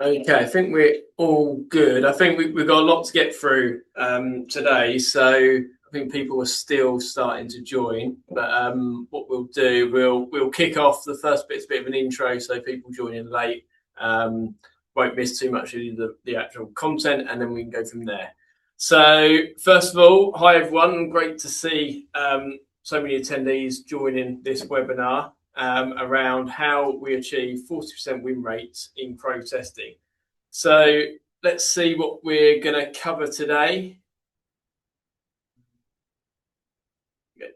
Okay, I think we're all good. I think we've got a lot to get through today, so I think people are still starting to join. But what we'll do, we'll kick off. The first bit's a bit of an intro, so people joining late won't miss too much of the actual content, and then we can go from there. So first of all, hi everyone. Great to see so many attendees joining this webinar around how we achieve 40% win rates in CRO testing. So let's see what we're going to cover today. Good.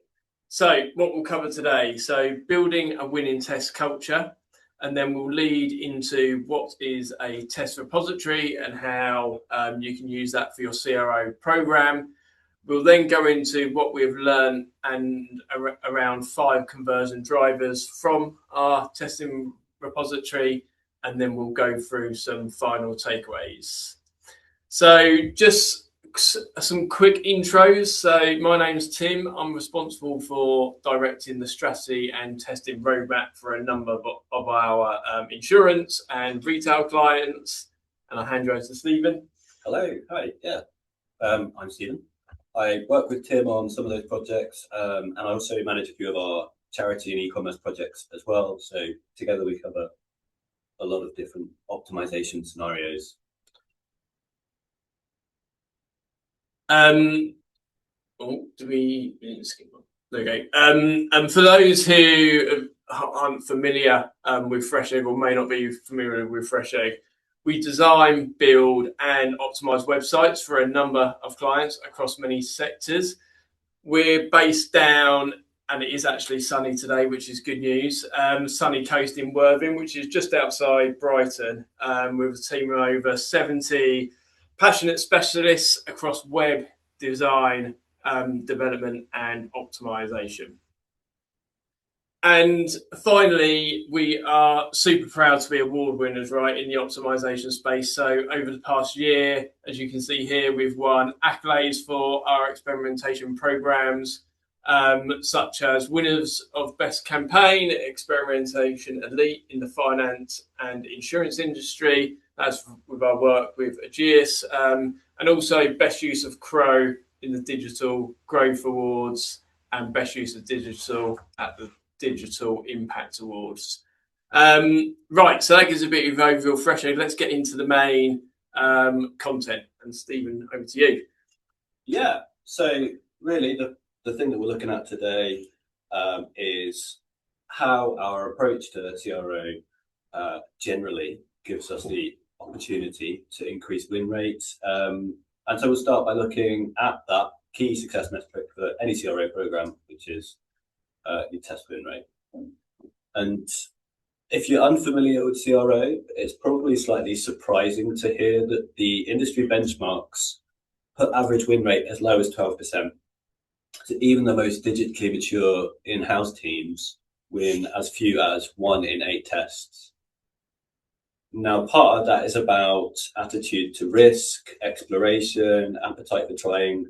So what we'll cover today, so building a winning test culture, and then we'll lead into what is a test repository and how you can use that for your CRO program. We'll then go into what we've learned and around 5 conversion drivers from our testing repository, and then we'll go through some final takeaways. So just some quick intros. So my name's Tim. I'm responsible for directing the strategy and testing roadmap for a number of our insurance and retail clients. And I'll hand you over to Stephen. Hello. Hi. Yeah. I'm Stephen. I work with Tim on some of those projects, and I also manage a few of our charity and e-commerce projects as well. So together we cover a lot of different optimization scenarios. Do we skip on? Okay. And for those who aren't familiar with Fresh Egg or may not be familiar with Fresh Egg, we design, build, and optimize websites for a number of clients across many sectors. We're based down, and it is actually sunny today, which is good news. Sunny coast in Worthing, which is just outside Brighton, with a team of over 70 passionate specialists across web, design, development, and optimization. And finally, we are super proud to be award winners, right, in the optimization space. So over the past year, as you can see here, we've won accolades for our experimentation programs, such as winners of Best Campaign, Experimentation Elite in the finance and insurance industry. That's with our work with Aegeus, and also Best Use of CRO in the Digital Growth Awards and Best Use of Digital at the Digital Impact Awards. Right, so that gives a bit of overview of Fresh Egg. Let's get into the main content. And Stephen, over to you. Yeah, so really the thing that we're looking at today is how our approach to CRO generally gives us the opportunity to increase win rates. And so we'll start by looking at that key success metric for any CRO program, which is your test win rate. And if you're unfamiliar with CRO, it's probably slightly surprising to hear that the industry benchmarks put average win rate as low as 12%. So even the most digitally mature in-house teams win as few as 1 in 8 tests. Now, part of that is about attitude to risk, exploration, appetite for trying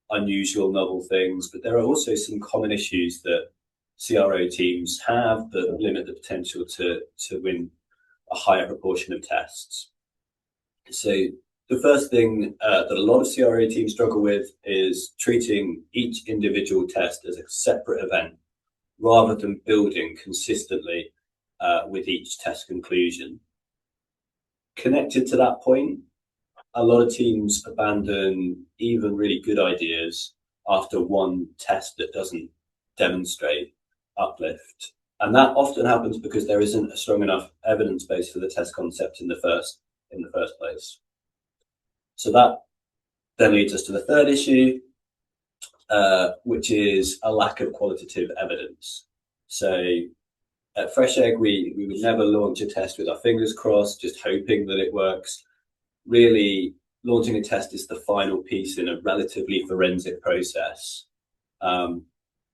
unusual, novel things, but there are also some common issues that CRO teams have that limit the potential to win a higher proportion of tests. So the first thing that a lot of CRO teams struggle with is treating each individual test as a separate event rather than building consistently with each test conclusion. Connected to that point, a lot of teams abandon even really good ideas after one test that doesn't demonstrate uplift. And that often happens because there isn't a strong enough evidence base for the test concept in the first place. So that then leads us to the third issue, which is a lack of qualitative evidence. So at Fresh Egg, we would never launch a test with our fingers crossed, just hoping that it works. Really, launching a test is the final piece in a relatively forensic process.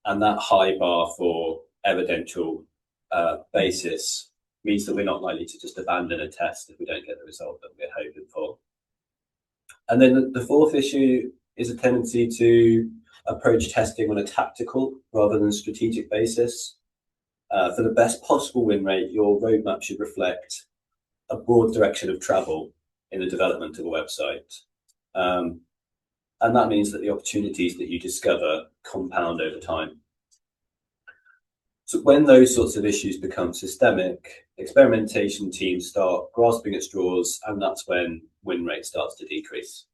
And that high bar for evidential basis means that we're not likely to just abandon a test if we don't get the result that we're hoping for. And then the fourth issue is a tendency to approach testing on a tactical rather than strategic basis. For the best possible win rate, your roadmap should reflect a broad direction of travel in the development of a website. And that means that the opportunities that you discover compound over time. So when those sorts of issues become systemic, experimentation teams start grasping at straws, and that's when win rate starts to decrease.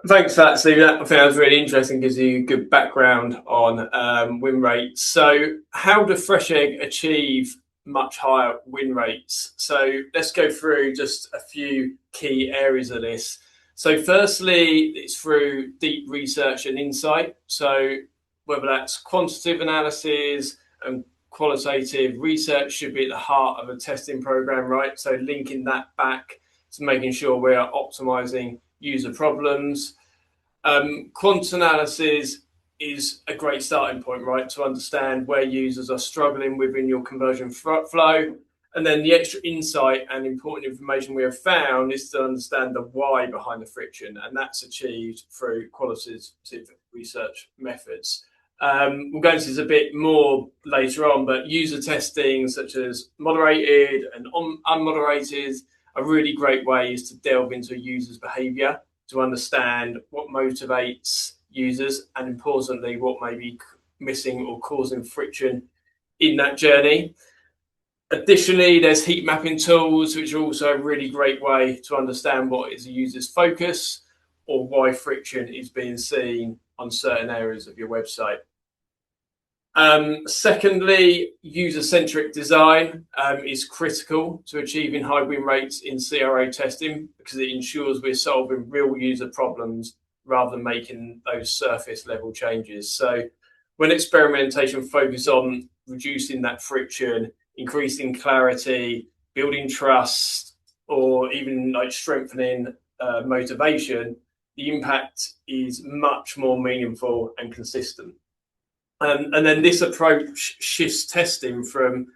Thanks for that, Steve. I think that was really interesting, gives you a good background on win rates. So how do Fresh Egg achieve much higher win rates? So let's go through just a few key areas of this. So firstly, it's through deep research and insight. So whether that's quantitative analysis and qualitative research should be at the heart of a testing program, right? So linking that back to making sure we are optimizing user problems. Quant analysis is a great starting point, right, to understand where users are struggling within your conversion flow. And then the extra insight and important information we have found is to understand the why behind the friction, and that's achieved through qualitative research methods. We'll go into this a bit more later on, but user testing, such as moderated and unmoderated, are really great ways to delve into a user's behavior to understand what motivates users and, importantly, what may be missing or causing friction in that journey. Additionally, there's heat mapping tools, which are also a really great way to understand what is a user's focus or why friction is being seen on certain areas of your website. Secondly, user-centric design is critical to achieving high win rates in CRO testing because it ensures we're solving real user problems rather than making those surface level changes. So when experimentation focuses on reducing that friction, increasing clarity, building trust, or even like strengthening motivation, the impact is much more meaningful and consistent. And then this approach shifts testing from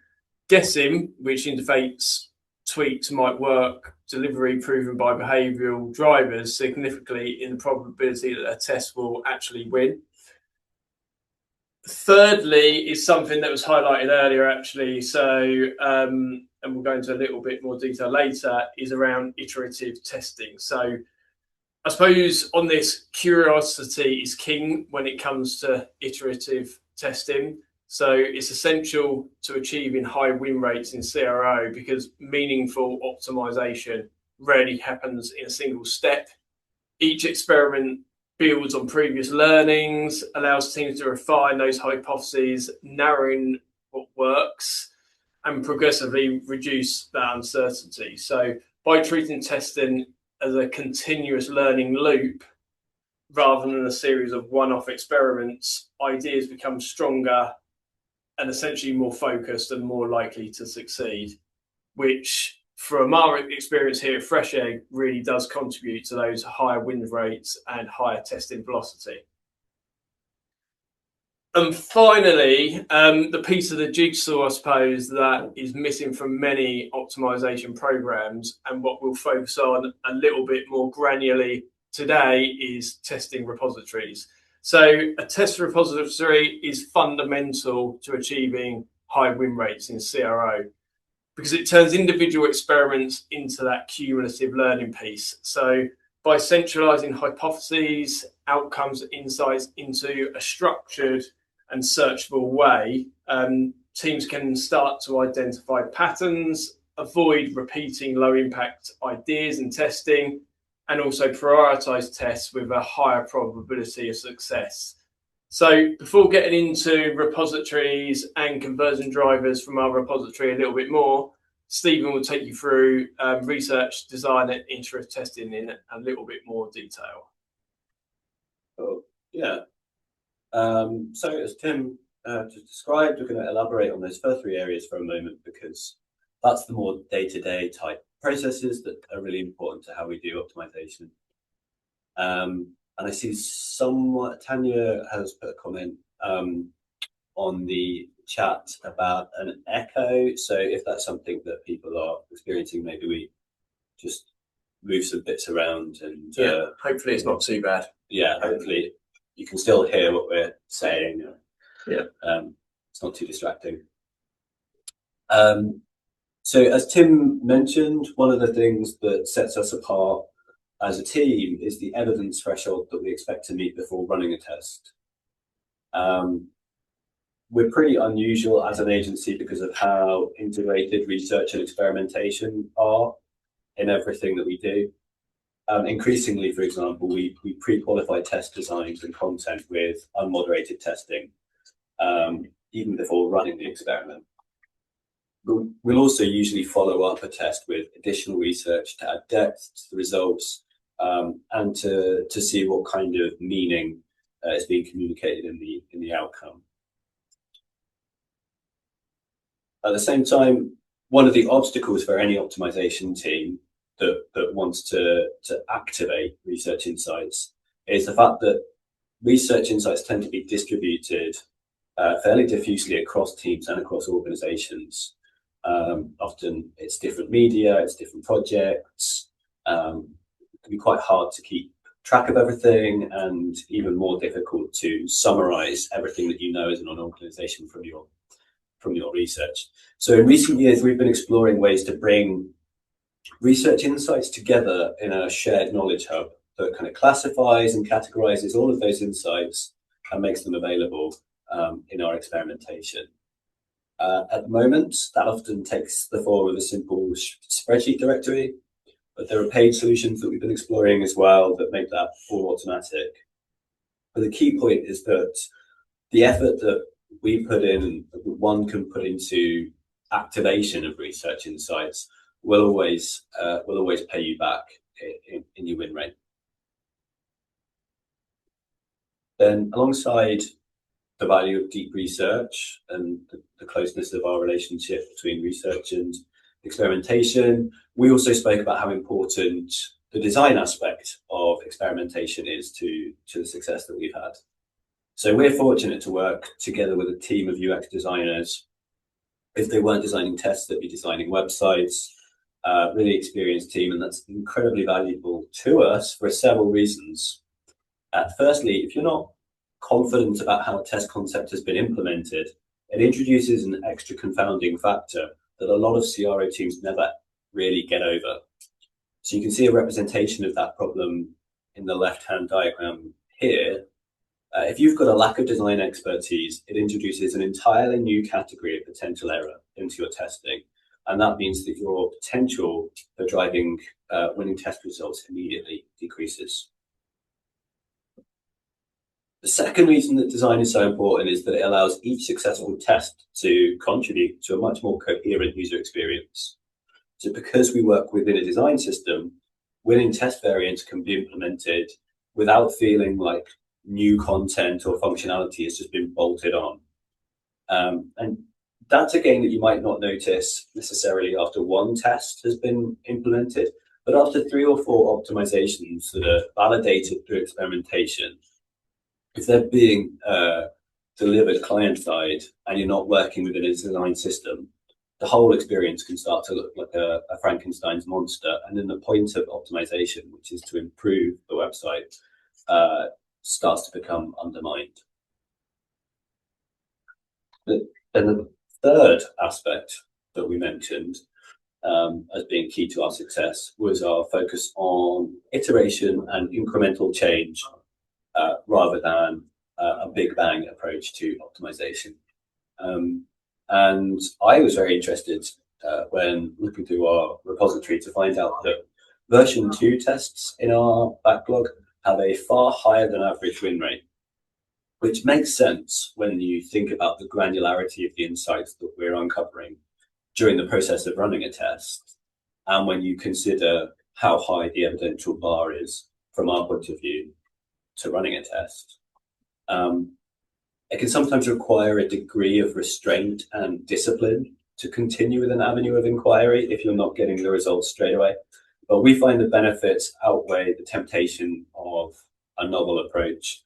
guessing which interface tweaks might work, delivery proven by behavioural drivers, significantly in the probability that a test will actually win. Thirdly, is something that was highlighted earlier, actually. So, and we'll go into a little bit more detail later, is around iterative testing. So, I suppose on this, curiosity is king when it comes to iterative testing. So it's essential to achieving high win rates in CRO because meaningful optimization rarely happens in a single step. Each experiment builds on previous learnings, allows teams to refine those hypotheses, narrowing what works, and progressively reduce that uncertainty. So by treating testing as a continuous learning loop rather than a series of one-off experiments, ideas become stronger and essentially more focused and more likely to succeed, which from our experience here at Fresh Egg really does contribute to those higher win rates and higher testing velocity. And finally, the piece of the jigsaw, I suppose, that is missing from many optimization programs and what we'll focus on a little bit more granularly today is testing repositories. So a test repository is fundamental to achieving high win rates in CRO because it turns individual experiments into that cumulative learning piece. So by centralizing hypotheses, outcomes, insights into a structured and searchable way, teams can start to identify patterns, avoid repeating low impact ideas and testing, and also prioritize tests with a higher probability of success. So before getting into repositories and conversion drivers from our repository a little bit more, Stephen will take you through research, design, and iterative testing in a little bit more detail. Oh, yeah. So as Tim just described, we're going to elaborate on those first three areas for a moment because that's the more day-to-day type processes that are really important to how we do optimization. And I see Tanya has put a comment on the chat about an echo. So if that's something that people are experiencing, maybe we just move some bits around and hopefully it's not too bad. Yeah, hopefully you can still hear what we're saying. Yeah. It's not too distracting. So as Tim mentioned, one of the things that sets us apart as a team is the evidence threshold that we expect to meet before running a test. We're pretty unusual as an agency because of how integrated research and experimentation are in everything that we do. Increasingly, for example, we pre-qualify test designs and content with unmoderated testing, even before running the experiment. We'll also usually follow up a test with additional research to add depth to the results, and to see what kind of meaning is being communicated in the outcome. At the same time, one of the obstacles for any optimization team that wants to activate research insights is the fact that research insights tend to be distributed fairly diffusely across teams and across organizations. Often it's different media, it's different projects. It can be quite hard to keep track of everything, and even more difficult to summarize everything that you know as an organization from your research. So in recent years, we've been exploring ways to bring research insights together in a shared knowledge hub that kind of classifies and categorizes all of those insights and makes them available in our experimentation. At the moment, that often takes the form of a simple spreadsheet directory, but there are paid solutions that we've been exploring as well that make that all automatic. But the key point is that the effort that we put in, that one can put into activation of research insights, will always pay you back in your win rate. Then, alongside the value of deep research and the closeness of our relationship between research and experimentation, we also spoke about how important the design aspect of experimentation is to the success that we've had. So we're fortunate to work together with a team of UX designers. If they weren't designing tests, they'd be designing websites. Really experienced team, and that's incredibly valuable to us for several reasons. Firstly, if you're not confident about how a test concept has been implemented, it introduces an extra confounding factor that a lot of CRO teams never really get over. So you can see a representation of that problem in the left-hand diagram here. If you've got a lack of design expertise, it introduces an entirely new category of potential error into your testing. And that means that your potential for driving winning test results immediately decreases. The second reason that design is so important is that it allows each successful test to contribute to a much more coherent user experience. So because we work within a design system, winning test variants can be implemented without feeling like new content or functionality has just been bolted on. And that's a gain that you might not notice necessarily after one test has been implemented, but after 3 or 4 optimizations that are validated through experimentation, if they're being delivered client side and you're not working within a design system, the whole experience can start to look like a Frankenstein's monster. And then the point of optimization, which is to improve the website, starts to become undermined. Then the third aspect that we mentioned as being key to our success was our focus on iteration and incremental change rather than a big bang approach to optimization. And I was very interested when looking through our repository to find out that version 2 tests in our backlog have a far higher than average win rate, which makes sense when you think about the granularity of the insights that we're uncovering during the process of running a test, and when you consider how high the evidential bar is from our point of view to running a test. It can sometimes require a degree of restraint and discipline to continue with an avenue of inquiry if you're not getting the results straight away. But we find the benefits outweigh the temptation of a novel approach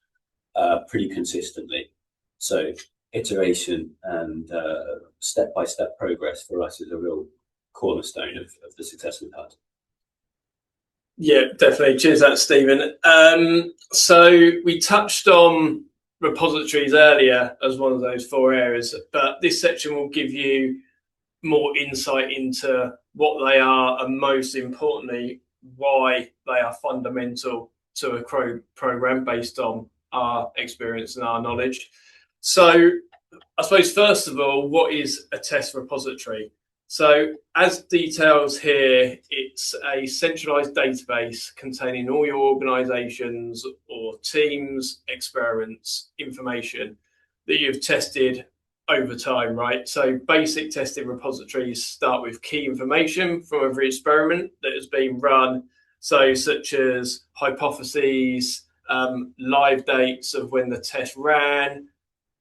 pretty consistently. So iteration and step-by-step progress for us is a real cornerstone of the success we've had. Yeah, definitely. Cheers, that Stephen. So we touched on repositories earlier as one of those 4 areas, but this section will give you more insight into what they are, and most importantly, why they are fundamental to a CRO program based on our experience and our knowledge. So I suppose, first of all, what is a test repository? So, as details here, it's a centralized database containing all your organizations or teams, experiments, information that you've tested over time, right? So, basic testing repositories start with key information from every experiment that has been run, so such as hypotheses, live dates of when the test ran,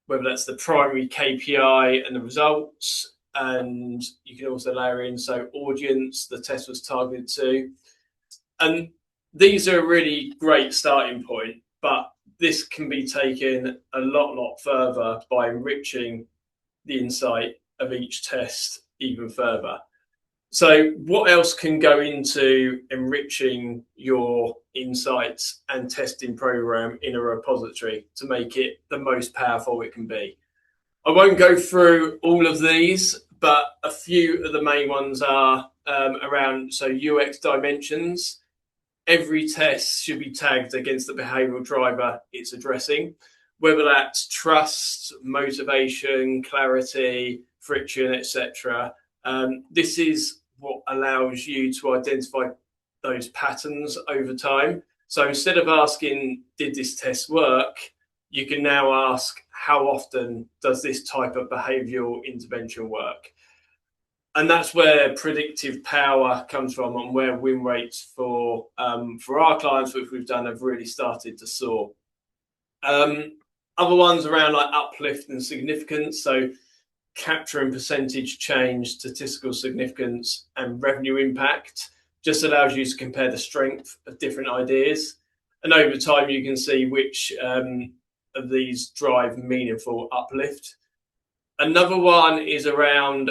whether that's the primary KPI and the results. And you can also layer in, so audience the test was targeted to. And these are a really great starting point, but this can be taken a lot further by enriching the insight of each test even further. So, what else can go into enriching your insights and testing program in a repository to make it the most powerful it can be? I won't go through all of these, but a few of the main ones are around, so UX dimensions. Every test should be tagged against the behavioral driver it's addressing, whether that's trust, motivation, clarity, friction, etc. This is what allows you to identify those patterns over time. So instead of asking, did this test work? You can now ask, how often does this type of behavioral intervention work? And that's where predictive power comes from, and where win rates for our clients, which we've done, have really started to soar. Other ones around like uplift and significance, so capturing percentage change, statistical significance, and revenue impact just allows you to compare the strength of different ideas. And over time, you can see which of these drive meaningful uplift. Another one is around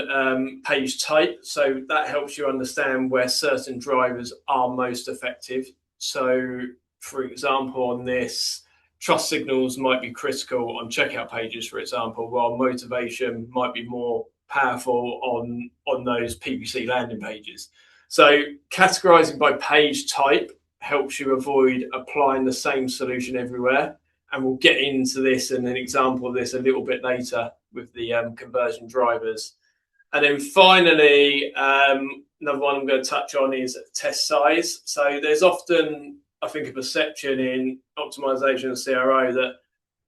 page type. So that helps you understand where certain drivers are most effective. So, for example, on this, trust signals might be critical on checkout pages, for example, while motivation might be more powerful on those PPC landing pages. So categorizing by page type helps you avoid applying the same solution everywhere. And we'll get into this and an example of this a little bit later with the conversion drivers. And then finally, another one I'm going to touch on is test size. So there's often, I think, a perception in optimization and CRO that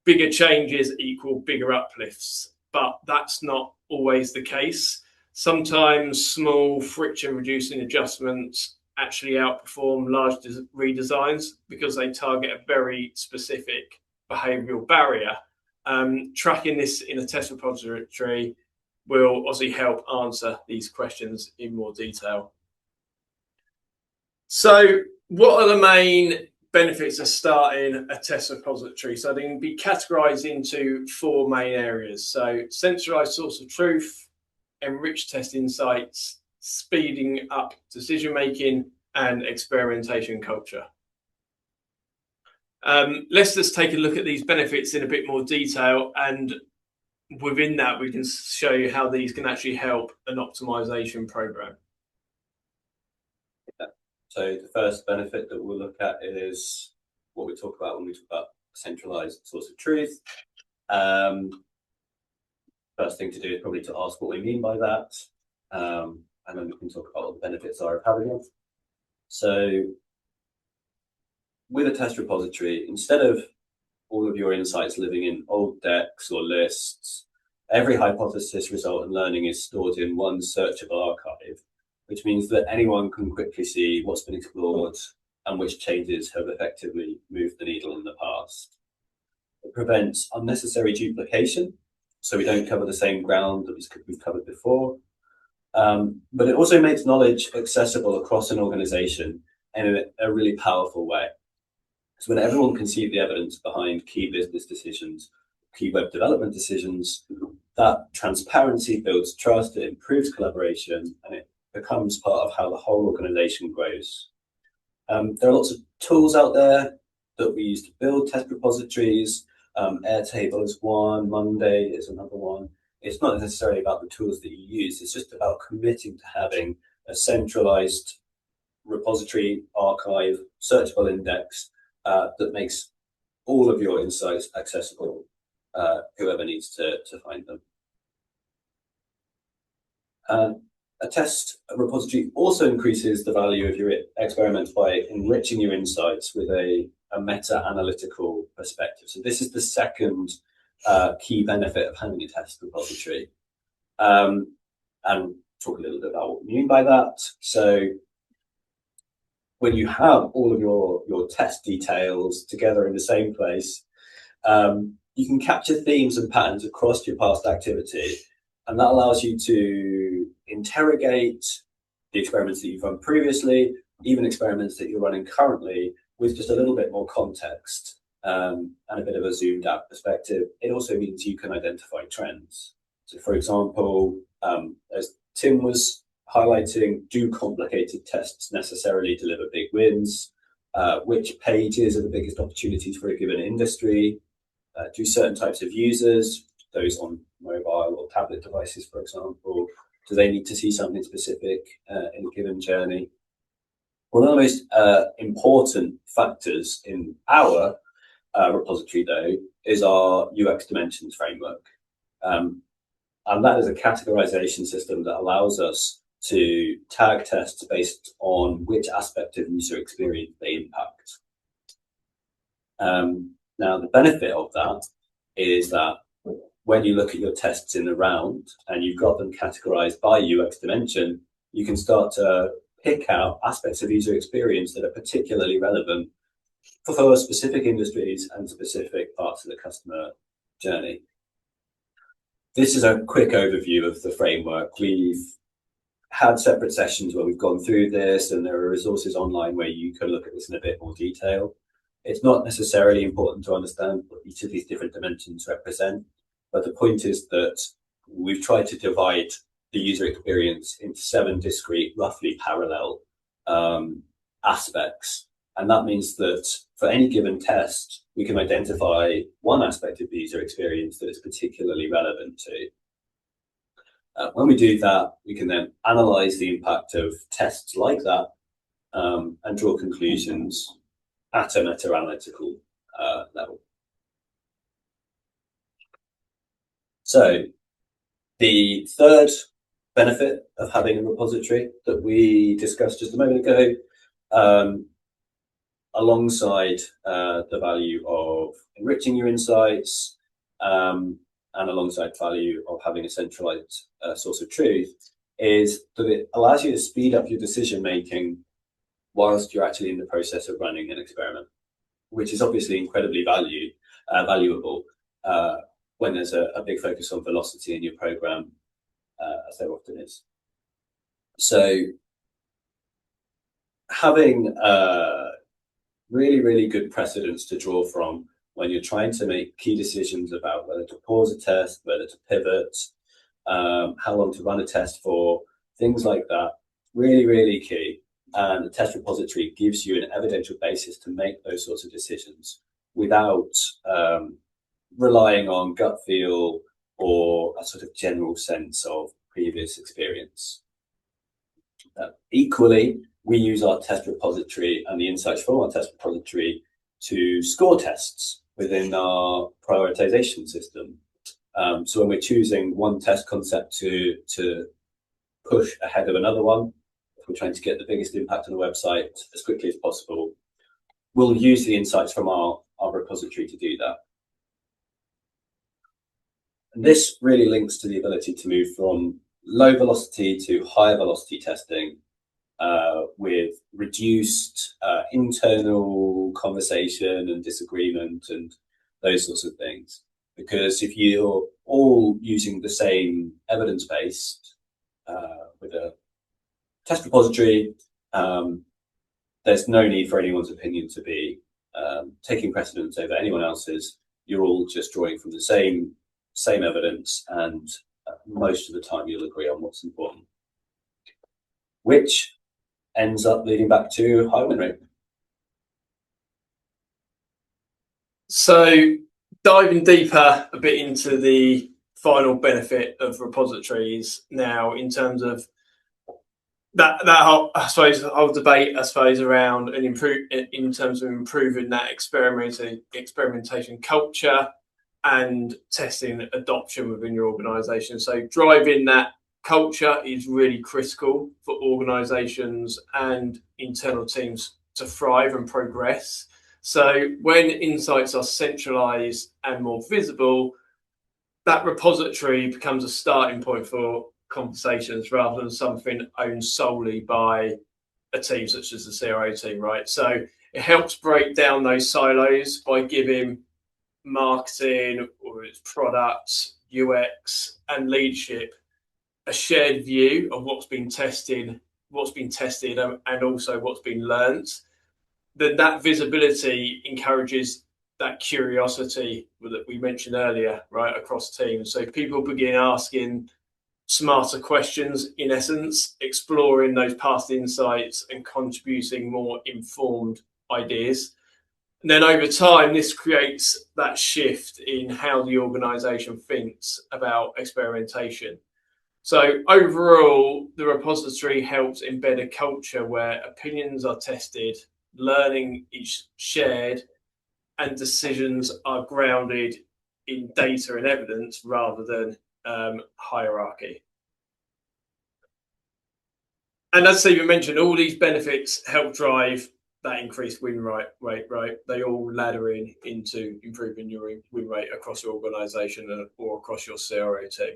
bigger changes equal bigger uplifts, but that's not always the case. Sometimes small friction reducing adjustments actually outperform large redesigns because they target a very specific behavioral barrier. Tracking this in a test repository will obviously help answer these questions in more detail. So, what are the main benefits of starting a test repository? So they can be categorized into four main areas. So centralized source of truth, enriched test insights, speeding up decision making, and experimentation culture. Let's just take a look at these benefits in a bit more detail, and within that we can show you how these can actually help an optimization program. So the first benefit that we'll look at is what we talk about when we talk about centralized source of truth. First thing to do is probably to ask what we mean by that, and then we can talk about what the benefits are of having it. So with a test repository, instead of all of your insights living in old decks or lists, every hypothesis, result, and learning is stored in one searchable archive, which means that anyone can quickly see what's been explored and which changes have effectively moved the needle in the past. It prevents unnecessary duplication, so we don't cover the same ground that we've covered before. But it also makes knowledge accessible across an organization in a really powerful way. So when everyone can see the evidence behind key business decisions, key web development decisions, that transparency builds trust, it improves collaboration, and it becomes part of how the whole organization grows. There are lots of tools out there that we use to build test repositories. Airtable is one, Monday is another one. it's not necessarily about the tools that you use. It's just about committing to having a centralized repository, archive, searchable index that makes all of your insights accessible, whoever needs to find them. A test repository also increases the value of your experiments by enriching your insights with a meta-analytical perspective. So this is the second key benefit of having a test repository. And talk a little bit about what we mean by that. So when you have all of your test details together in the same place, you can capture themes and patterns across your past activity. And that allows you to interrogate the experiments that you've run previously, even experiments that you're running currently, with just a little bit more context and a bit of a zoomed out perspective. It also means you can identify trends. So for example, as Tim was highlighting, do complicated tests necessarily deliver big wins? Which pages are the biggest opportunities for a given industry? Do certain types of users, those on mobile or tablet devices, for example, do they need to see something specific in a given journey? One of the most important factors in our repository, though, is our UX dimensions framework. And that is a categorization system that allows us to tag tests based on which aspect of user experience they impact. Now, the benefit of that is that when you look at your tests in the round and you've got them categorized by UX dimension, you can start to pick out aspects of user experience that are particularly relevant for specific industries and specific parts of the customer journey. This is a quick overview of the framework. We've had separate sessions where we've gone through this, and there are resources online where you can look at this in a bit more detail. It's not necessarily important to understand what each of these different dimensions represent, but the point is that we've tried to divide the user experience into 7 discrete, roughly parallel aspects. And that means that for any given test, we can identify one aspect of the user experience that is particularly relevant to. When we do that, we can then analyze the impact of tests like that and draw conclusions at a meta-analytical level. So the third benefit of having a repository that we discussed just a moment ago, alongside the value of enriching your insights and alongside value of having a centralized source of truth, is that it allows you to speed up your decision making whilst you're actually in the process of running an experiment, which is obviously incredibly valuable when there's a big focus on velocity in your program, as there often is. So having really, really good precedents to draw from when you're trying to make key decisions about whether to pause a test, whether to pivot, how long to run a test for, things like that, really, really key. And the test repository gives you an evidential basis to make those sorts of decisions without relying on gut feel or a sort of general sense of previous experience. Equally, we use our test repository and the insights from our test repository to score tests within our prioritization system. So when we're choosing one test concept to push ahead of another one, if we're trying to get the biggest impact on the website as quickly as possible, we'll use the insights from our repository to do that. And this really links to the ability to move from low velocity to high velocity testing with reduced internal conversation and disagreement and those sorts of things. Because if you're all using the same evidence base with a test repository, there's no need for anyone's opinion to be taking precedence over anyone else's. You're all just drawing from the same evidence, and most of the time you'll agree on what's important, which ends up leading back to high win rate. So diving deeper a bit into the final benefit of repositories now in terms of that whole, I suppose, whole debate, I suppose, around and improve in terms of improving that experimentation culture and testing adoption within your organisation. So driving that culture is really critical for organisations and internal teams to thrive and progress. So when insights are centralised and more visible, that repository becomes a starting point for conversations rather than something owned solely by a team such as the CRO team, right? So it helps break down those silos by giving marketing or its products, UX, and leadership a shared view of what's been tested, and also what's been learned. Then that visibility encourages that curiosity that we mentioned earlier, right, across teams. So people begin asking smarter questions, in essence, exploring those past insights and contributing more informed ideas. And then over time, this creates that shift in how the organization thinks about experimentation. So overall, the repository helps embed a culture where opinions are tested, learning is shared, and decisions are grounded in data and evidence rather than hierarchy. And as Stephen mentioned, all these benefits help drive that increased win rate, right? They all ladder into improving your win rate across your organisation or across your CRO team.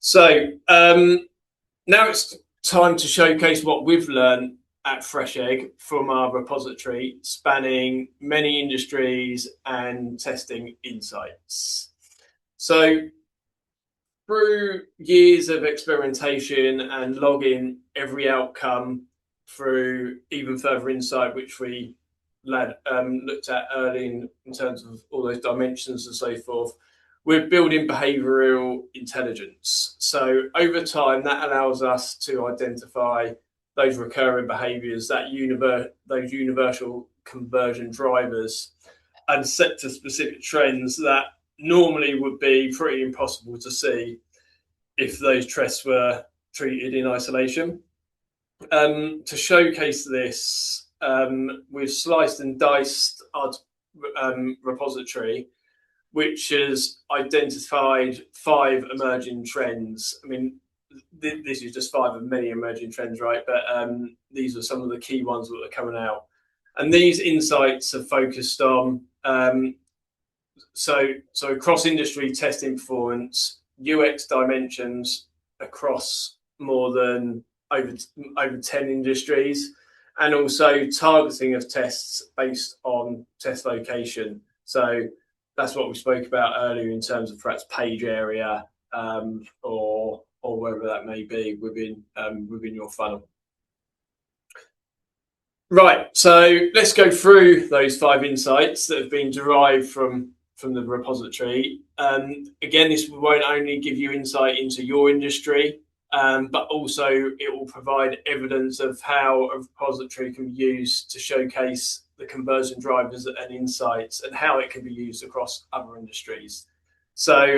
So now it's time to showcase what we've learned at Fresh Egg from our repository, spanning many industries and testing insights. So through years of experimentation and logging every outcome through even further insight, which we looked at early in terms of all those dimensions and so forth, we're building behavioural intelligence. So over time, that allows us to identify those recurring behaviours, those universal conversion drivers, and sector-specific trends that normally would be pretty impossible to see if those tests were treated in isolation. To showcase this, we've sliced and diced our repository, which has identified 5 emerging trends. I mean, this is just 5 of many emerging trends, right? But these are some of the key ones that are coming out. And these insights are focused on so cross-industry testing performance, UX dimensions across more than over 10 industries, and also targeting of tests based on test location. So that's what we spoke about earlier in terms of perhaps page area or wherever that may be within your funnel. Right, so let's go through those 5 insights that have been derived from the repository. Again, this won't only give you insight into your industry, but also it will provide evidence of how a repository can be used to showcase the conversion drivers and insights and how it can be used across other industries. So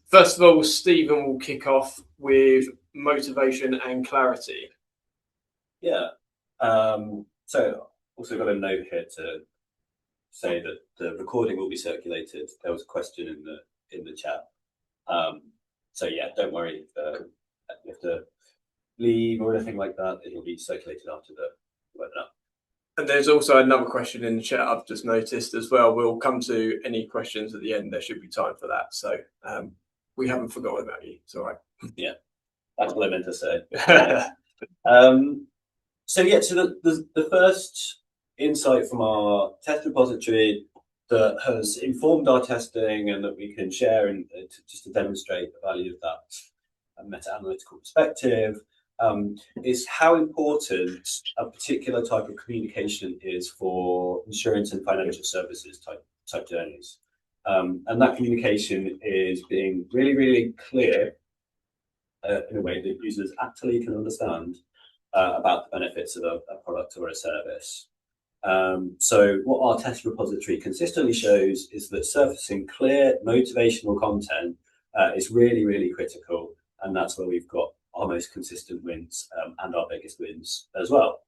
first of all, Stephen will kick off with motivation and clarity. Yeah. So also got a note here to say that the recording will be circulated. There was a question in the chat. So yeah, don't worry if you have to leave or anything like that. It will be circulated after the webinar. And there's also another question in the chat I've just noticed as well. We'll come to any questions at the end. There should be time for that. So we haven't forgotten about you. It's all right. Yeah, that's what I meant to say. So yeah, so the first insight from our test repository that has informed our testing and that we can share and just to demonstrate the value of that meta-analytical perspective is how important a particular type of communication is for insurance and financial services type journeys. And that communication is being really, really clear in a way that users actually can understand about the benefits of a product or a service. So what our test repository consistently shows is that surfacing clear motivational content is really, really critical. And that's where we've got our most consistent wins and our biggest wins as well.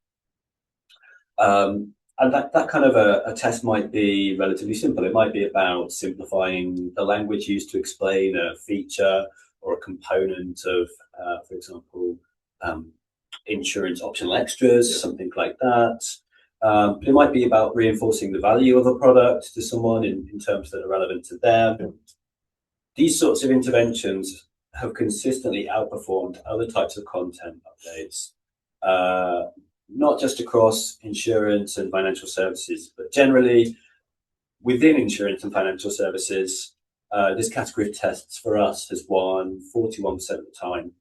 And that kind of a test might be relatively simple. It might be about simplifying the language used to explain a feature or a component of, for example, insurance optional extras, something like that. It might be about reinforcing the value of a product to someone in terms that are relevant to them. These sorts of interventions have consistently outperformed other types of content updates, not just across insurance and financial services, but generally within insurance and financial services. This category of tests for us has won 41% of the time,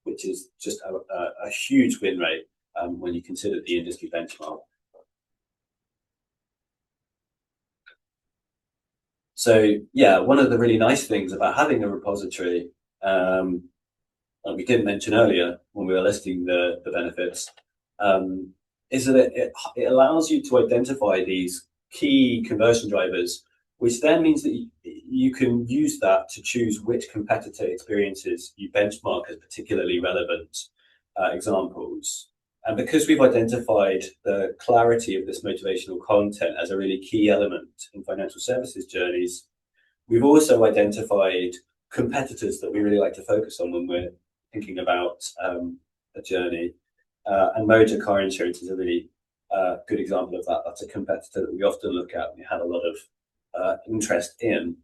which is just a huge win rate when you consider the industry benchmark. So yeah, one of the really nice things about having a repository, like we didn't mention earlier when we were listing the benefits, is that it allows you to identify these key conversion drivers, which then means that you can use that to choose which competitor experiences you benchmark as particularly relevant examples. And because we've identified the clarity of this motivational content as a really key element in financial services journeys, we've also identified competitors that we really like to focus on when we're thinking about a journey. And Moja Car Insurance is a really good example of that. That's a competitor that we often look at and we had a lot of interest in.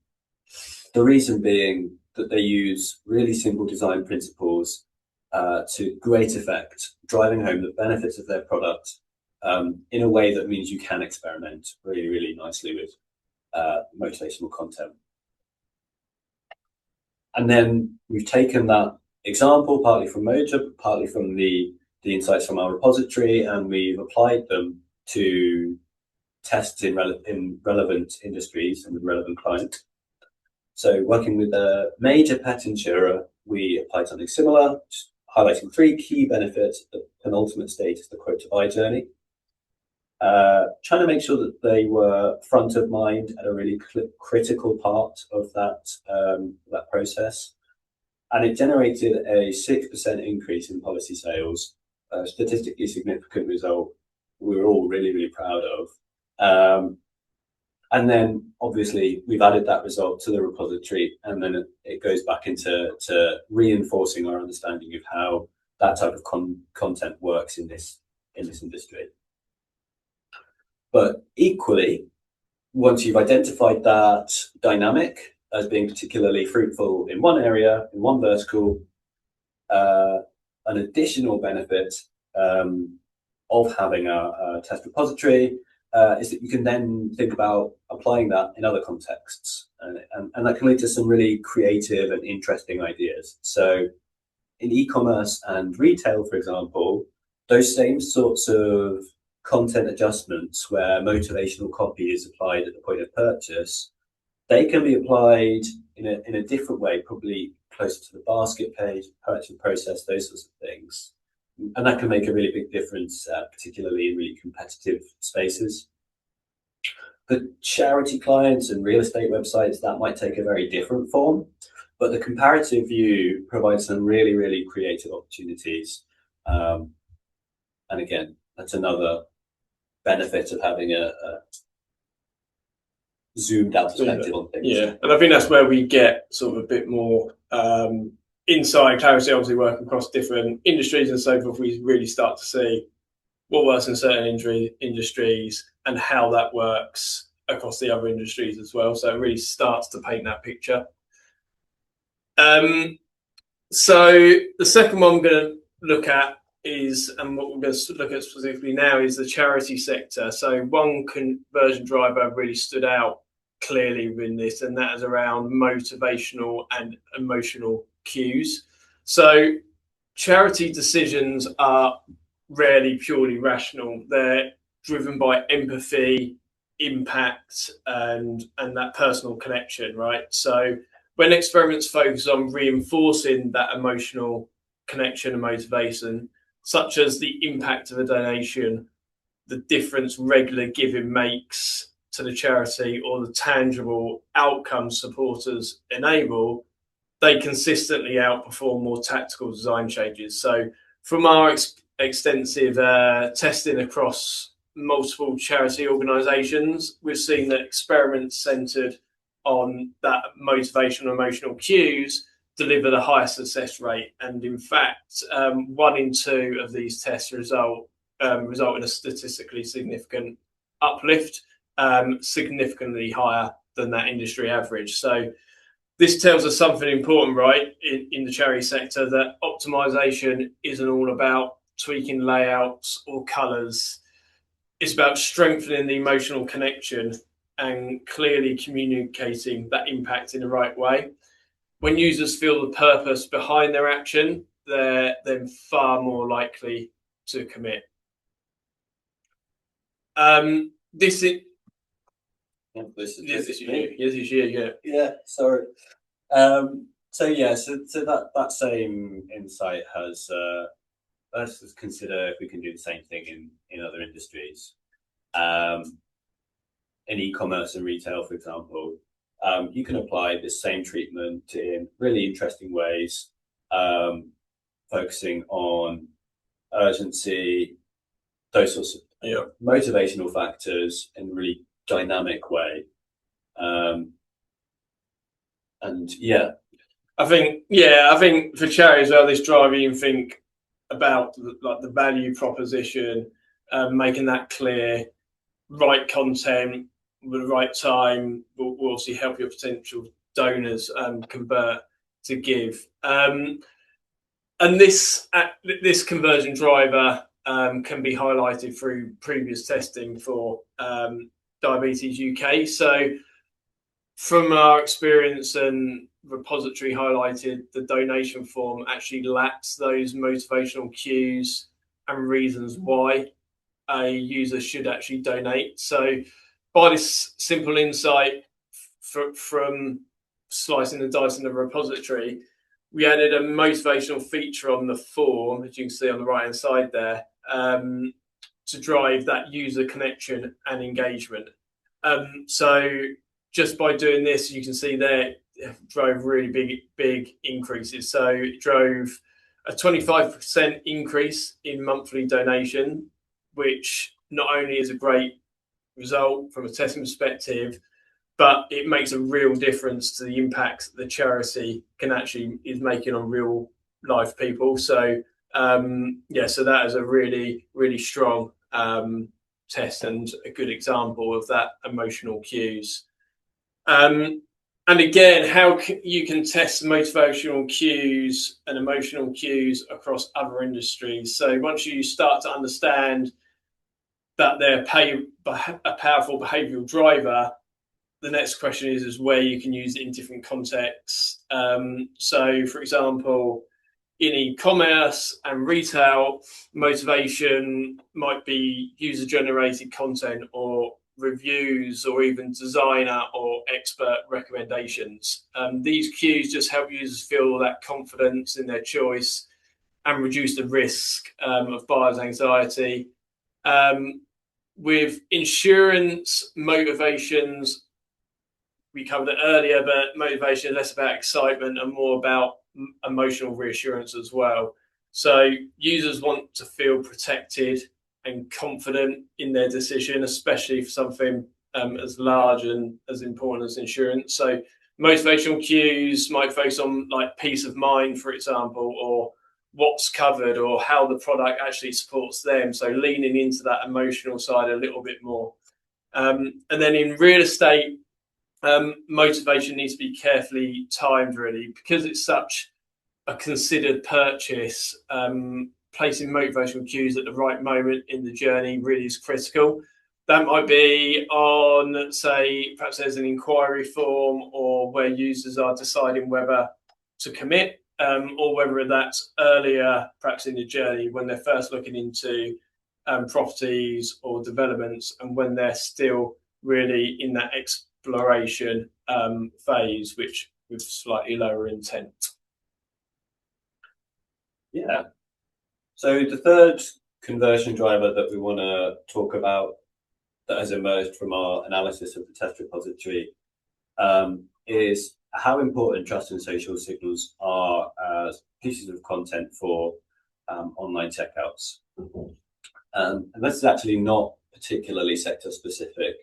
The reason being that they use really simple design principles to great effect, driving home the benefits of their product in a way that means you can experiment really, really nicely with motivational content. And then we've taken that example partly from Moja, partly from the insights from our repository, and we've applied them to tests in relevant industries and with relevant clients. So working with a major pet insurer, we applied something similar, highlighting 3 key benefits at the penultimate stage of the quote to buy journey. Trying to make sure that they were front of mind at a really critical part of that process. And it generated a 6% increase in policy sales, a statistically significant result we were all really, really proud of. And then obviously we've added that result to the repository, and then it goes back into reinforcing our understanding of how that type of content works in this industry. But equally, once you've identified that dynamic as being particularly fruitful in one area, in one vertical, an additional benefit of having a test repository is that you can then think about applying that in other contexts, and that can lead to some really creative and interesting ideas. So in e-commerce and retail, for example, those same sorts of content adjustments where motivational copy is applied at the point of purchase, they can be applied in a different way, probably closer to the basket page, purchase process, those sorts of things. And that can make a really big difference, particularly in really competitive spaces. For charity clients and real estate websites, that might take a very different form, but the comparative view provides some really, really creative opportunities. And again, that's another benefit of having a zoomed out perspective on things. Yeah, and I think that's where we get sort of a bit more inside clarity, obviously working across different industries and so forth. We really start to see what works in certain industries and how that works across the other industries as well. So it really starts to paint that picture. So the second one I'm going to look at is, and what we're going to look at specifically now, is the charity sector. So one conversion driver really stood out clearly within this, and that is around motivational and emotional cues. So charity decisions are rarely purely rational. They're driven by empathy, impact, and that personal connection, right? So when experiments focus on reinforcing that emotional connection and motivation, such as the impact of a donation, the difference regular giving makes to the charity or the tangible outcomes supporters enable, they consistently outperform more tactical design changes. So from our extensive testing across multiple charity organisations, we've seen that experiments centred on that motivational emotional cues deliver the highest success rate. And in fact, 1 in 2 of these tests result in a statistically significant uplift, significantly higher than that industry average. So this tells us something important, right, in the charity sector, that optimization isn't all about tweaking layouts or colors. It's about strengthening the emotional connection and clearly communicating that impact in the right way. When users feel the purpose behind their action, they're then far more likely to commit. This is This is you. Yes, it's you. Yeah. Yeah. Sorry. So that same insight has. Let's consider if we can do the same thing in other industries. In e-commerce and retail, for example, you can apply this same treatment in really interesting ways, focusing on urgency, those sorts of motivational factors in a really dynamic way. I think for charity as well, this drive you think about like the value proposition, making that clear, right content with the right time will obviously help your potential donors convert to give. And this conversion driver can be highlighted through previous testing for Diabetes UK. So from our experience, and repository highlighted the donation form actually lacks those motivational cues and reasons why a user should actually donate. So by this simple insight from slicing the dice in the repository, we added a motivational feature on the form, as you can see on the right hand side there, to drive that user connection and engagement. So just by doing this, you can see there, it drove really big increases. So it drove a 25% increase in monthly donation, which not only is a great result from a testing perspective, but it makes a real difference to the impact the charity is making on real life people. So so that is a really strong test and a good example of that emotional cues. And again, how you can test motivational cues and emotional cues across other industries. So once you start to understand that they're a powerful behavioural driver, the next question is where you can use it in different contexts. So, for example, in e-commerce and retail, motivation might be user-generated content or reviews or even designer or expert recommendations. These cues just help users feel that confidence in their choice and reduce the risk of buyer's anxiety. With insurance, motivations, we covered it earlier, but motivation is less about excitement and more about emotional reassurance as well. So users want to feel protected and confident in their decision, especially for something as large and as important as insurance. So motivational cues might focus on like peace of mind, for example, or what's covered or how the product actually supports them. So leaning into that emotional side a little bit more. And then in real estate, motivation needs to be carefully timed, really, because it's such a considered purchase. Placing motivational cues at the right moment in the journey really is critical. That might be on, say, perhaps there's an inquiry form or where users are deciding whether to commit, or whether that's earlier, perhaps in the journey when they're first looking into properties or developments, and when they're still really in that exploration phase, which with slightly lower intent. Yeah. So the third conversion driver that we want to talk about that has emerged from our analysis of the test repository is how important trust and social signals are as pieces of content for online checkouts. And this is actually not particularly sector specific.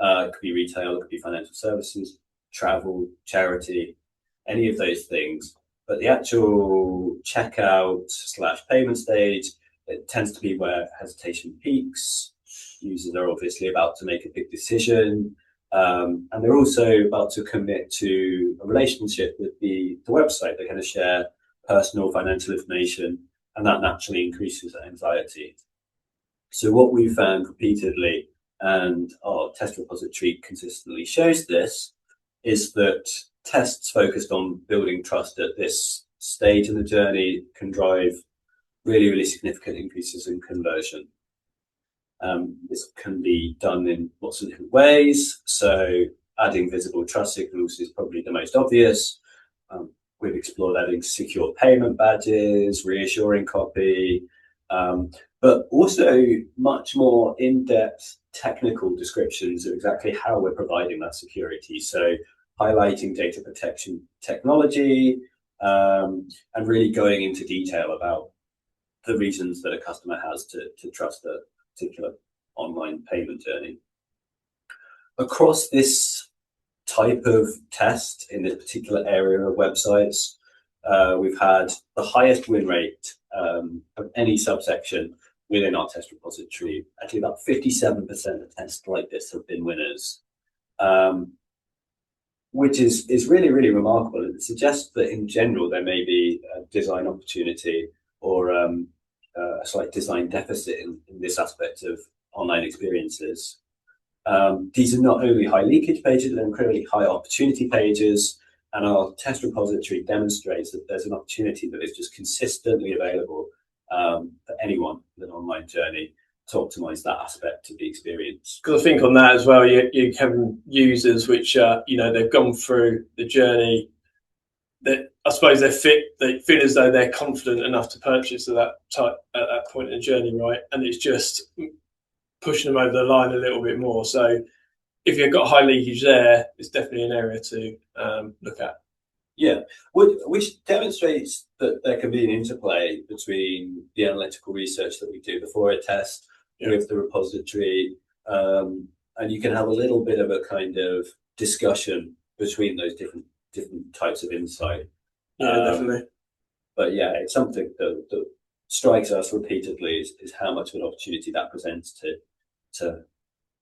It could be retail, it could be financial services, travel, charity, any of those things. But the actual checkout / payment stage, it tends to be where hesitation peaks. Users are obviously about to make a big decision. And they're also about to commit to a relationship with the website. They're going to share personal financial information, and that naturally increases anxiety. So what we found repeatedly, and our test repository consistently shows this, is that tests focused on building trust at this stage in the journey can drive really, really significant increases in conversion. This can be done in lots of different ways. So adding visible trust signals is probably the most obvious. We've explored adding secure payment badges, reassuring copy, but also much more in-depth technical descriptions of exactly how we're providing that security. So highlighting data protection technology, and really going into detail about the reasons that a customer has to trust a particular online payment journey. Across this type of test in this particular area of websites, we've had the highest win rate of any subsection within our test repository. Actually, about 57% of tests like this have been winners, which is really, really remarkable. It suggests that in general there may be a design opportunity or a slight design deficit in this aspect of online experiences. These are not only high leakage pages, they're incredibly high opportunity pages, and our test repository demonstrates that there's an opportunity that is just consistently available for anyone with an online journey to optimize that aspect of the experience. Because I think on that as well, you have users which they've gone through the journey, that I suppose they feel as though they're confident enough to purchase at that point in the journey, right? And it's just pushing them over the line a little bit more. So if you've got high leakage there, it's definitely an area to look at. Yeah, which demonstrates that there can be an interplay between the analytical research that we do before a test with the repository, and you can have a little bit of a kind of discussion between those different types of insight. Yeah, definitely. But yeah, it's something that strikes us repeatedly is how much of an opportunity that presents to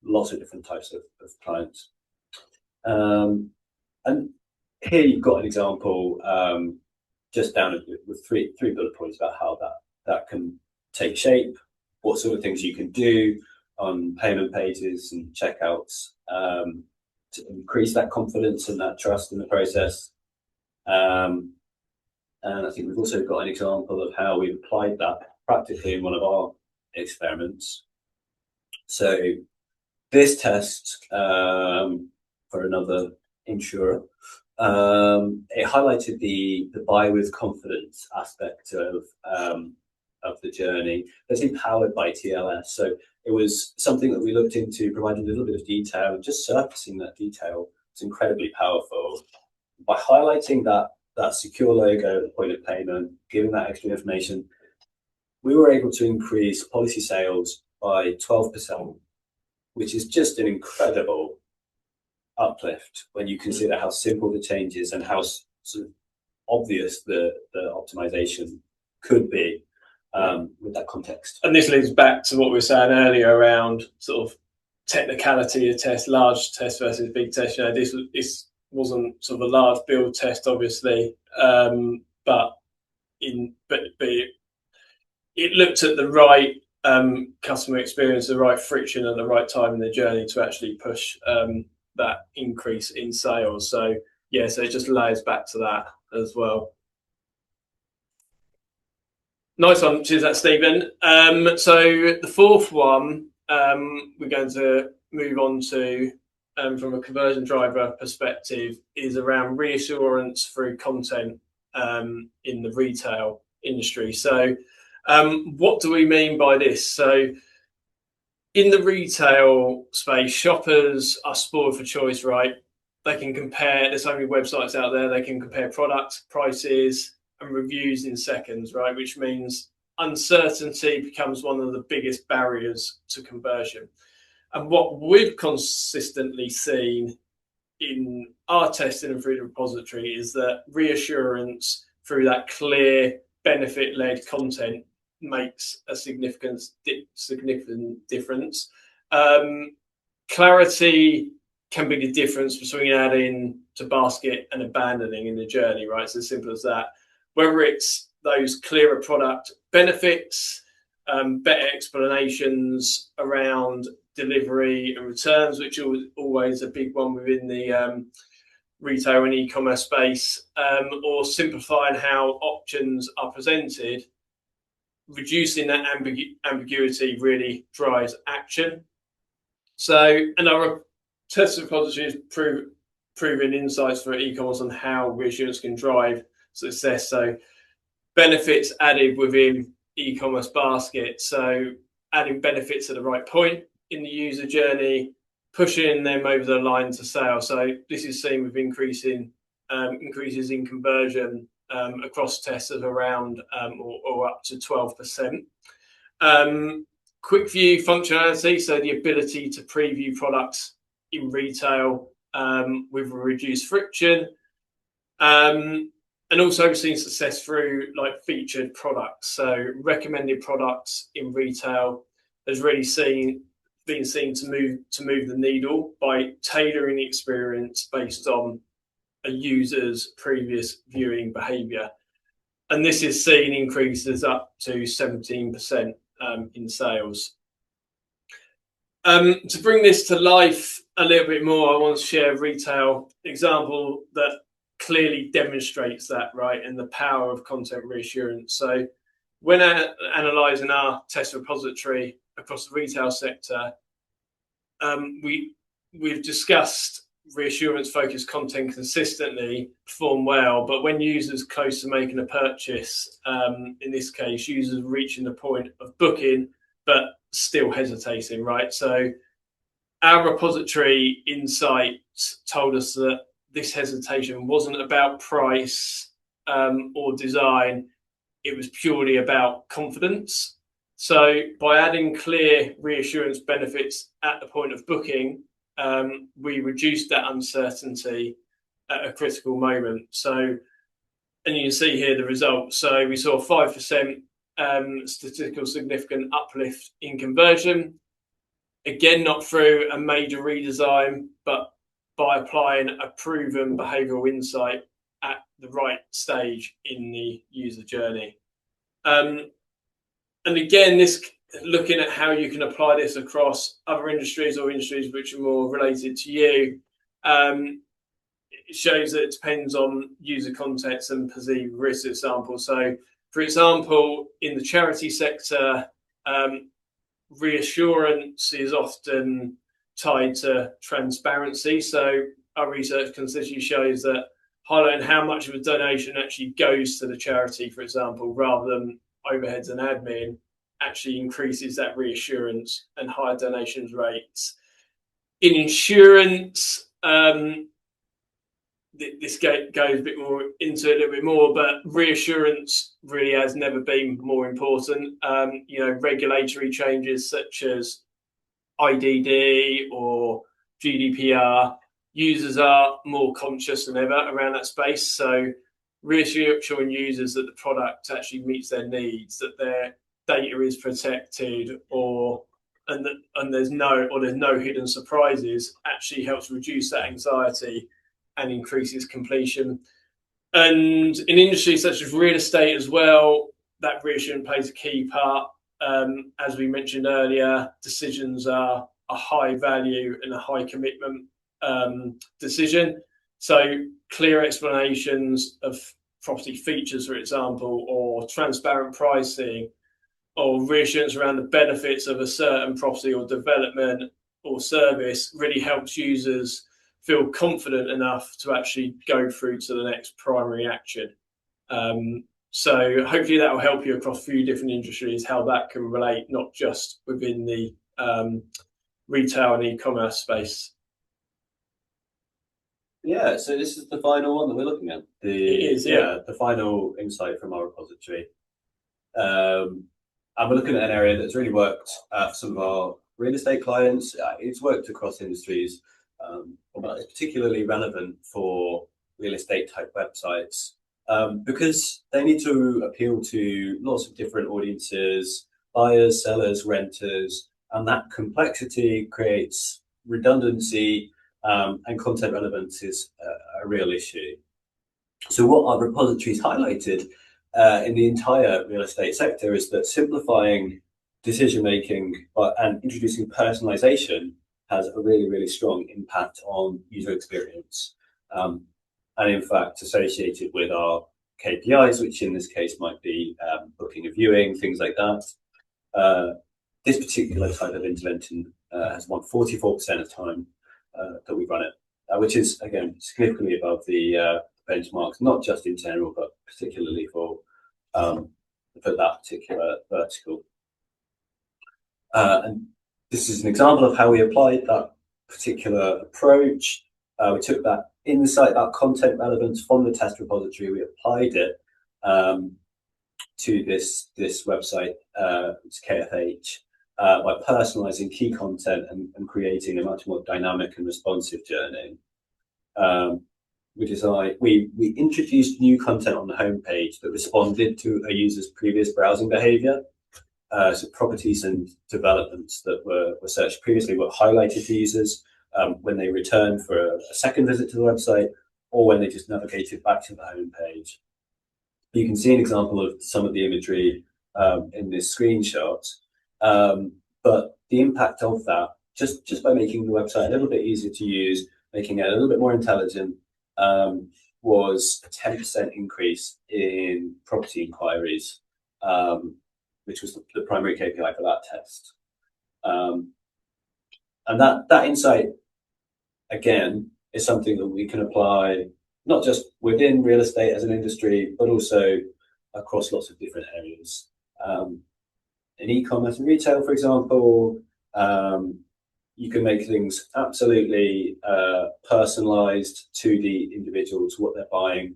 lots of different types of clients. And here you've got an example just down with three bullet points about how that can take shape, what sort of things you can do on payment pages and checkouts to increase that confidence and that trust in the process. And I think we've also got an example of how we've applied that practically in one of our experiments. So this test for another insurer, it highlighted the buy with confidence aspect of the journey that's empowered by TLS. So it was something that we looked into, providing a little bit of detail, and just surfacing that detail is incredibly powerful. By highlighting that secure logo at the point of payment, giving that extra information, we were able to increase policy sales by 12%, which is just an incredible uplift when you consider how simple the change is and how sort of obvious the optimization could be with that context. And this leads back to what we were saying earlier around sort of technicality of test, large test versus big test. This wasn't sort of a large build test, obviously, but it looked at the right customer experience, the right friction at the right time in the journey to actually push that increase in sales. So yeah, so it just layers back to that as well. Nice one. Cheers, that Stephen. So the fourth one we're going to move on to from a conversion driver perspective is around reassurance through content in the retail industry. So What do we mean by this? So in the retail space, shoppers are spoiled for choice, right? They can compare, there's so many websites out there, they can compare products, prices, and reviews in seconds, right? Which means uncertainty becomes one of the biggest barriers to conversion. And what we've consistently seen in our testing and through the repository is that reassurance through that clear benefit-led content makes a significant difference. Clarity can be the difference between adding to basket and abandoning in the journey, right? It's as simple as that. Whether it's those clearer product benefits, better explanations around delivery and returns, which are always a big one within the retail and e-commerce space, or simplifying how options are presented, reducing that ambiguity really drives action. So, and our test repository is proving insights for e-commerce on how reassurance can drive success. So, benefits added within e-commerce basket. So, adding benefits at the right point in the user journey, pushing them over the line to sale. So, this is seen with increases in conversion across tests of around or up to 12%. Quick view functionality, so the ability to preview products in retail with reduced friction. And also we've seen success through like featured products. So recommended products in retail has really been seen to move the needle by tailoring the experience based on a user's previous viewing behavior. And this is seen increases up to 17% in sales. To bring this to life a little bit more, I want to share a retail example that clearly demonstrates that, right, and the power of content reassurance. So when analysing our test repository across the retail sector, we've discussed reassurance focused content consistently perform well, but when users close to making a purchase, in this case users reaching the point of booking but still hesitating, right? So our repository insights told us that this hesitation wasn't about price or design, it was purely about confidence. So by adding clear reassurance benefits at the point of booking, we reduced that uncertainty at a critical moment. So, and you can see here the results. So we saw 5% statistical significant uplift in conversion. Again, not through a major redesign, but by applying a proven behavioral insight at the right stage in the user journey. And again, this looking at how you can apply this across other industries or industries which are more related to you, it shows that it depends on user context and perceived risk example. So, for example, in the charity sector, reassurance is often tied to transparency. So our research consistently shows that highlighting how much of a donation actually goes to the charity, for example, rather than overheads and admin, actually increases that reassurance and higher donations rates. In insurance, this goes a bit more into it a little bit more, but reassurance really has never been more important. Regulatory changes such as IDD or GDPR, users are more conscious than ever around that space. So reassuring users that the product actually meets their needs, that their data is protected, and there's no hidden surprises, actually helps reduce that anxiety and increases completion. And in industries such as real estate as well, that reassurance plays a key part. As we mentioned earlier, decisions are a high value and a high commitment decision. So clear explanations of property features, for example, or transparent pricing, or reassurance around the benefits of a certain property or development or service really helps users feel confident enough to actually go through to the next primary action. So hopefully that will help you across a few different industries, how that can relate not just within the retail and e-commerce space. Yeah, so this is the final one that we're looking at. It is, yeah. The final insight from our repository. And we're looking at an area that's really worked for some of our real estate clients. It's worked across industries, but it's particularly relevant for real estate type websites because they need to appeal to lots of different audiences, buyers, sellers, renters, and that complexity creates redundancy, and content relevance is a real issue. So what our repositories highlighted in the entire real estate sector is that simplifying decision making and introducing personalization has a really, really strong impact on user experience. And in fact, associated with our KPIs, which in this case might be booking a viewing, things like that. This particular type of intervention has won 44% of time that we run it, which is, again, significantly above the benchmarks, not just in general, but particularly for that particular vertical. And this is an example of how we applied that particular approach. We took that insight, that content relevance from the test repository, we applied it to this website, it's KFH, by personalizing key content and creating a much more dynamic and responsive journey. We introduced new content on the homepage that responded to a user's previous browsing behavior. So properties and developments that were searched previously were highlighted to users when they returned for a second visit to the website or when they just navigated back to the homepage. You can see an example of some of the imagery in this screenshot, but the impact of that, just by making the website a little bit easier to use, making it a little bit more intelligent, was a 10% increase in property inquiries, which was the primary KPI for that test. And that insight, again, is something that we can apply not just within real estate as an industry, but also across lots of different areas. In e-commerce and retail, for example, you can make things absolutely personalized to the individual, to what they're buying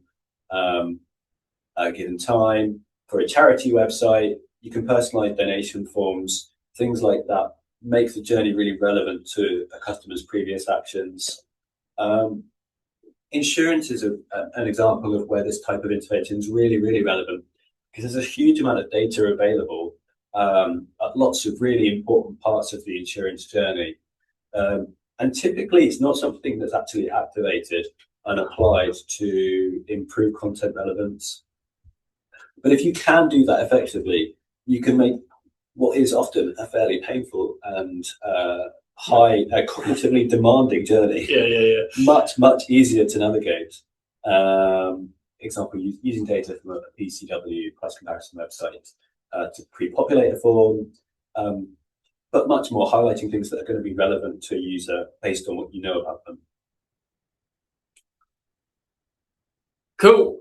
at a given time. For a charity website, you can personalize donation forms, things like that make the journey really relevant to a customer's previous actions. Insurance is an example of where this type of intervention is really, really relevant because there's a huge amount of data available at lots of really important parts of the insurance journey. And typically it's not something that's actually activated and applied to improve content relevance. But if you can do that effectively, you can make what is often a fairly painful and high, cognitively demanding journey much easier to navigate. Example, using data from a PCW, price comparison website, to pre-populate a form, but much more highlighting things that are going to be relevant to a user based on what you know about them. Cool.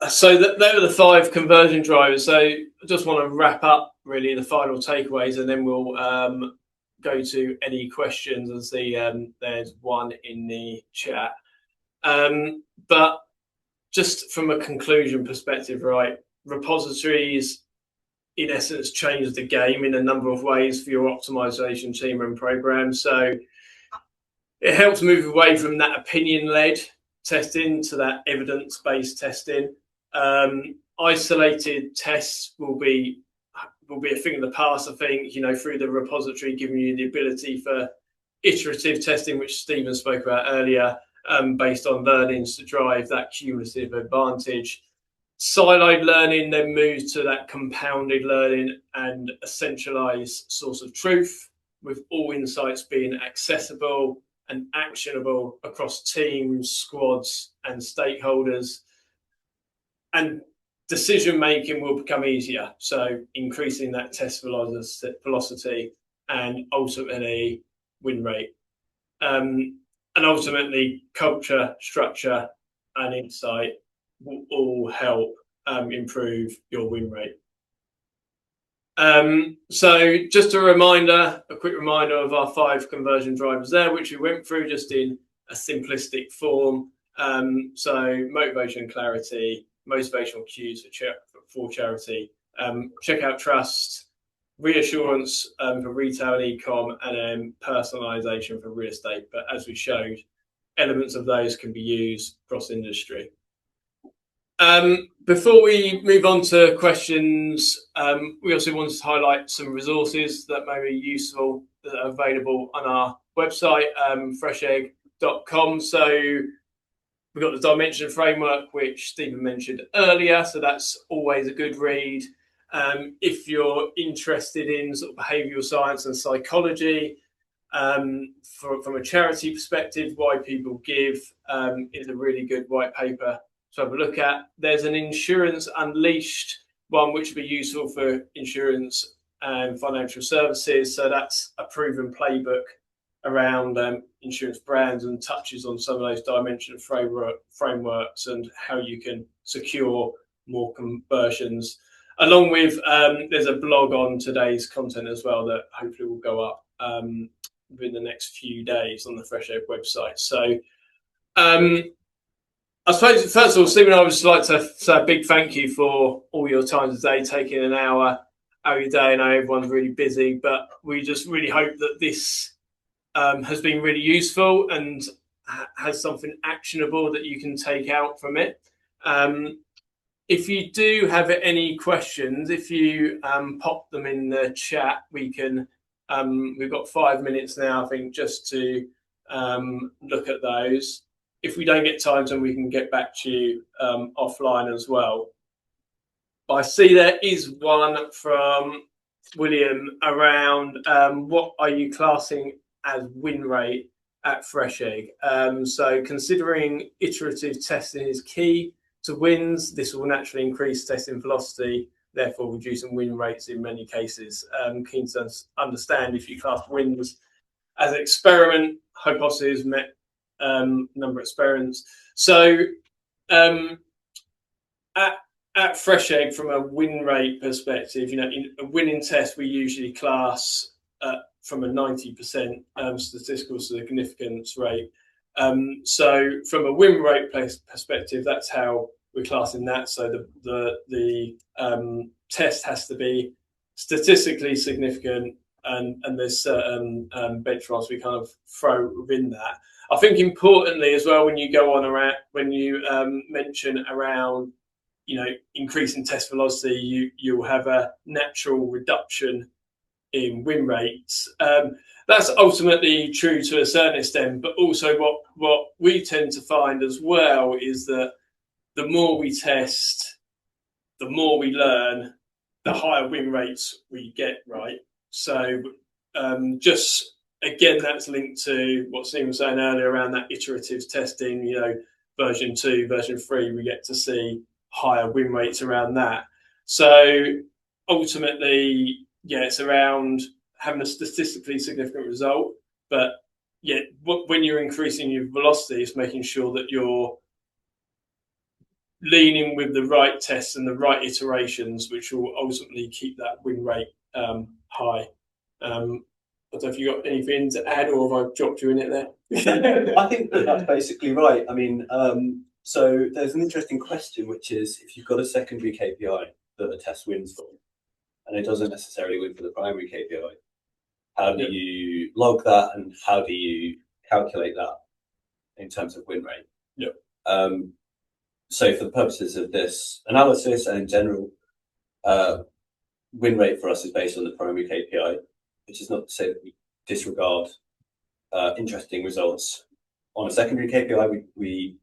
So they were the 5 conversion drivers. So I just want to wrap up really the final takeaways, and then we'll go to any questions and see there's one in the chat. But just from a conclusion perspective, right, repositories in essence changed the game in a number of ways for your optimization team and programs. So it helps move away from that opinion-led testing to that evidence-based testing. Isolated tests will be a thing of the past, I think, through the repository, giving you the ability for iterative testing, which Stephen spoke about earlier, based on learnings to drive that cumulative advantage. Siloed learning then moves to that compounded learning and a centralized source of truth, with all insights being accessible and actionable across teams, squads, and stakeholders. And decision making will become easier, so increasing that test velocity and ultimately win rate. And ultimately, culture, structure, and insight will all help improve your win rate. So just a quick reminder of our 5 conversion drivers there, which we went through just in a simplistic form. So motivation, clarity, motivational cues for charity, checkout trust, reassurance for retail and e-com, and then personalization for real estate. But as we showed, elements of those can be used cross industry. Before we move on to questions, we also wanted to highlight some resources that may be useful that are available on our website, freshegg.com. So we've got the dimension framework, which Stephen mentioned earlier. So that's always a good read. If you're interested in sort of behavioural science and psychology, from a charity perspective, Why People Give is a really good white paper to have a look at. There's an Insurance Unleashed one, which would be useful for insurance and financial services. So that's a proven playbook around insurance brands and touches on some of those dimension frameworks and how you can secure more conversions. Along with, there's a blog on today's content as well that hopefully will go up within the next few days on the Fresh Egg website. So I suppose, first of all, Stephen, I would just like to say a big thank you for all your time today, taking an hour out of your day. I know everyone's really busy, but we just really hope that this has been really useful and has something actionable that you can take out from it. If you do have any questions, if you pop them in the chat, we can. We've got 5 minutes now, I think, just to look at those. If we don't get time, then we can get back to you offline as well. But I see there is one from William around what are you classing as win rate at Fresh Egg? So considering iterative testing is key to wins, this will naturally increase testing velocity, therefore reducing win rates in many cases. Keen to understand if you class wins as experiment, hypothesis, met number of experiments. So at Fresh Egg, from a win rate perspective, in a winning test, we usually class from a 90% statistical significance rate. So from a win rate perspective, that's how we're classing that. So the test has to be statistically significant, and there's certain benchmarks we kind of throw within that. I think importantly as well, when you go on around, when you mention around, increasing test velocity, you'll have a natural reduction in win rates. That's ultimately true to a certain extent, but also what we tend to find as well is that the more we test, the more we learn, the higher win rates we get, right? So just again, that's linked to what Stephen was saying earlier around that iterative testing, version 2, version 3, we get to see higher win rates around that. So ultimately, it's around having a statistically significant result, but when you're increasing your velocity, it's making sure that you're leaning with the right tests and the right iterations, which will ultimately keep that win rate high. I don't know if you got anything to add, or have I dropped you in it there? I think that's basically right. I mean, so there's an interesting question, which is if you've got a secondary KPI that a test wins for, and it doesn't necessarily win for the primary KPI, how do you log that, and how do you calculate that in terms of win rate? So for the purposes of this analysis and in general, win rate for us is based on the primary KPI, which is not to say that we disregard interesting results on a secondary KPI. We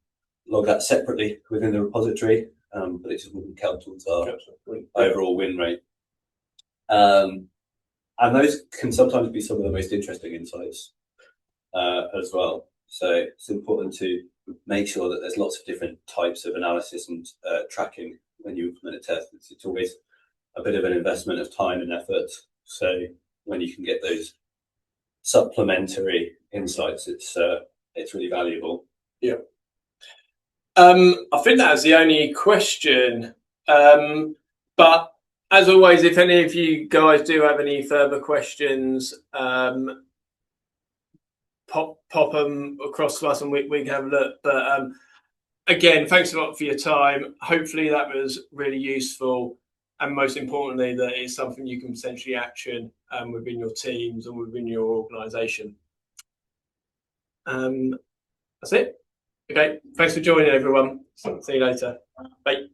log that separately within the repository, but it just wouldn't count towards our overall win rate. And those can sometimes be some of the most interesting insights as well. So it's important to make sure that there's lots of different types of analysis and tracking when you implement a test. It's always a bit of an investment of time and effort. So when you can get those supplementary insights, it's really valuable. I think that's the only question But as always, if any of you guys do have any further questions, pop them across to us and we can have a look. But again, thanks a lot for your time. Hopefully that was really useful, and most importantly, that it's something you can potentially action within your teams and within your organisation. That's it. Okay, thanks for joining, everyone. See you later. Bye.